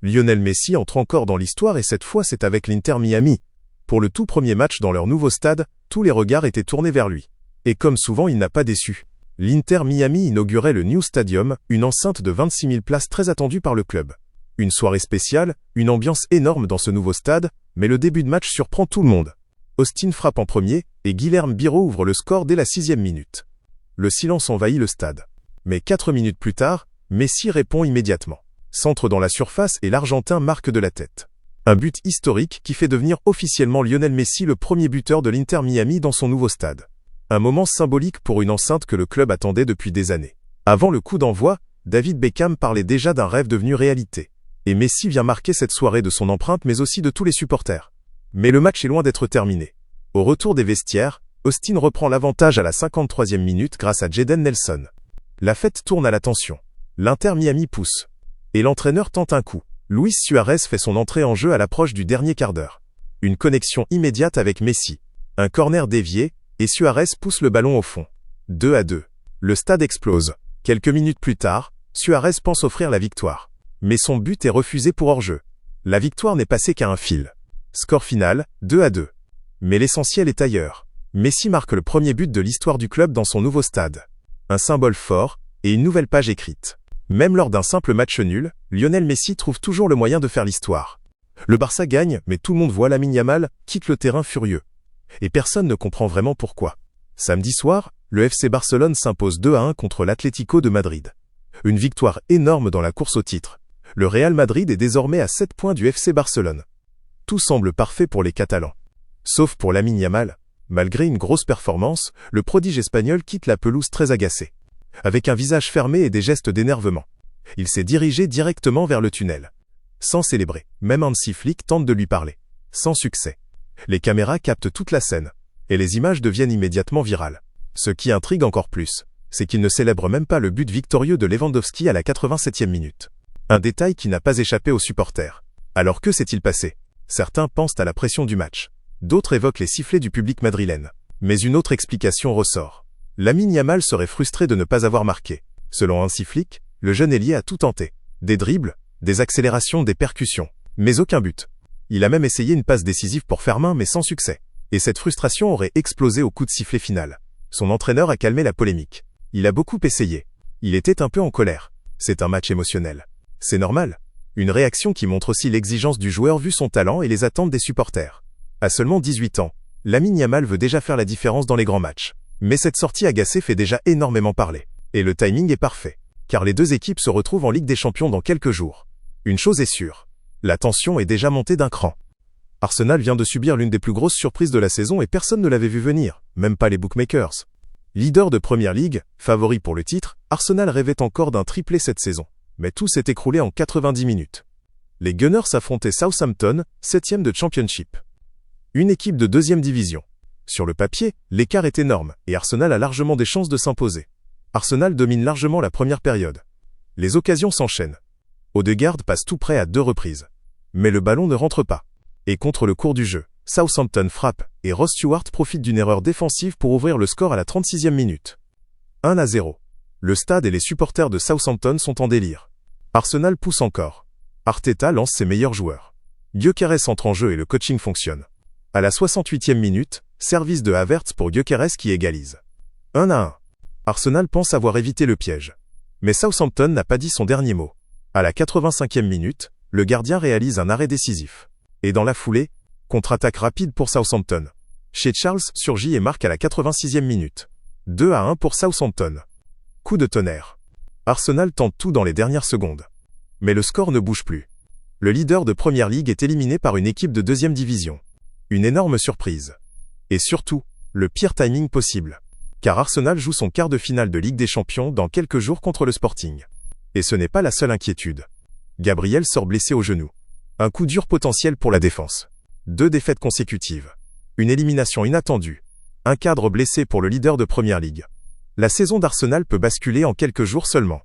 Lionel Messi entre encore dans l'histoire et cette fois c'est avec l'Inter Miami. Pour le tout premier match dans leur nouveau stade, tous les regards étaient tournés vers lui. Et comme souvent il n'a pas déçu. L'Inter Miami inaugurait le New Stadium, une enceinte de 26 000 places très attendue par le club. Une soirée spéciale, une ambiance énorme dans ce nouveau stade, mais le début de match surprend tout le monde. Austin frappe en premier, et Guilherme Biro ouvre le score dès la 6e minute. Le silence envahit le stade. Mais 4 minutes plus tard, Messi répond immédiatement. Centre dans la surface et l'Argentin marque de la tête. Un but historique qui fait devenir officiellement Lionel Messi le premier buteur de l'Inter Miami dans son nouveau stade. Un moment symbolique pour une enceinte que le club attendait depuis des années. Avant le coup d'envoi, David Beckham parlait déjà d'un rêve devenu réalité. Et Messi vient marquer cette soirée de son empreinte mais aussi de tous les supporters. Mais le match est loin d'être terminé. Au retour des vestiaires, Austin reprend l'avantage à la 53e minute grâce à Jadon Nelson. La fête tourne à l'attention. L'Inter Miami pousse. Et l'entraîneur tente un coup. Luis Suarez fait son entrée en jeu à l'approche du dernier quart d'heure. Une connexion immédiate avec Messi. Un corner dévié, et Suarez pousse le ballon au fond. 2-2. Le stade explose. Quelques minutes plus tard, Suarez pense offrir la victoire. Mais son but est refusé pour hors-jeu. La victoire n'est passée qu'à un fil. Score final, 2-2. Mais l'essentiel est ailleurs. Messi marque le premier but de l'histoire du club dans son nouveau stade. Un symbole fort, et une nouvelle page écrite. Même lors d'un simple match nul, Lionel Messi trouve toujours le moyen de faire l'histoire. Le Barça gagne, mais tout le monde voit Lamine Yamal quitte le terrain furieux. Et personne ne comprend vraiment pourquoi. Samedi soir, le FC Barcelone s'impose 2-1 contre l'Atlético de Madrid. Une victoire énorme dans la course au titre. Le Real Madrid est désormais à 7 points du FC Barcelone. Tout semble parfait pour les Catalans. Sauf pour Lamine Yamal. Malgré une grosse performance, le prodige espagnol quitte la pelouse très agacé. Avec un visage fermé et des gestes d'énervement. Il s'est dirigé directement vers le tunnel. Sans célébrer, même Hansi Flick tente de lui parler. Sans succès. Les caméras captent toute la scène. Et les images deviennent immédiatement virales. Ce qui intrigue encore plus, c'est qu'il ne célèbre même pas le but victorieux de Lewandowski à la 87e minute. Un détail qui n'a pas échappé aux supporters. Alors que s'est-il passé? Certains pensent à la pression du match. D'autres évoquent les sifflets du public madrilène. Mais une autre explication ressort. Lamine Yamal serait frustré de ne pas avoir marqué. Selon Hansi Flick, le jeune ailier a tout tenté. Des dribbles, des accélérations, des percussions. Mais aucun but. Il a même essayé une passe décisive pour faire main mais sans succès. Et cette frustration aurait explosé au coup de sifflet final. Son entraîneur a calmé la polémique. Il a beaucoup essayé. Il était un peu en colère. C'est un match émotionnel. C'est normal. Une réaction qui montre aussi l'exigence du joueur vu son talent et les attentes des supporters. À seulement 18 ans, Lamine Yamal veut déjà faire la différence dans les grands matchs. Mais cette sortie agacée fait déjà énormément parler. Et le timing est parfait. Car les deux équipes se retrouvent en Ligue des Champions dans quelques jours. Une chose est sûre. La tension est déjà montée d'un cran. Arsenal vient de subir l'une des plus grosses surprises de la saison et personne ne l'avait vu venir, même pas les bookmakers. Leader de Premier League, favori pour le titre, Arsenal rêvait encore d'un triplé cette saison. Mais tout s'est écroulé en 90 minutes. Les Gunners affrontaient Southampton, 7e de Championship. Une équipe de 2e division. Sur le papier, l'écart est énorme, et Arsenal a largement des chances de s'imposer. Arsenal domine largement la première période. Les occasions s'enchaînent. Odegaard passe tout près à 2 reprises. Mais le ballon ne rentre pas. Et contre le cours du jeu, Southampton frappe, et Ross Stewart profite d'une erreur défensive pour ouvrir le score à la 36e minute. 1-0. Le stade et les supporters de Southampton sont en délire. Arsenal pousse encore. Arteta lance ses meilleurs joueurs. Gyökeres entre en jeu et le coaching fonctionne. À la 68e minute, service de Havertz pour Gyökeres qui égalise. 1-1. Arsenal pense avoir évité le piège. Mais Southampton n'a pas dit son dernier mot. À la 85e minute, le gardien réalise un arrêt décisif. Et dans la foulée, contre-attaque rapide pour Southampton. Shea Charles surgit et marque à la 86e minute. 2-1 pour Southampton. Coup de tonnerre. Arsenal tente tout dans les dernières secondes. Mais le score ne bouge plus. Le leader de Premier League est éliminé par une équipe de 2e division. Une énorme surprise. Et surtout, le pire timing possible. Car Arsenal joue son quart de finale de Ligue des Champions dans quelques jours contre le Sporting. Et ce n'est pas la seule inquiétude. Gabriel sort blessé au genou. Un coup dur potentiel pour la défense. 2 défaites consécutives. Une élimination inattendue. Un cadre blessé pour le leader de Premier League. La saison d'Arsenal peut basculer en quelques jours seulement.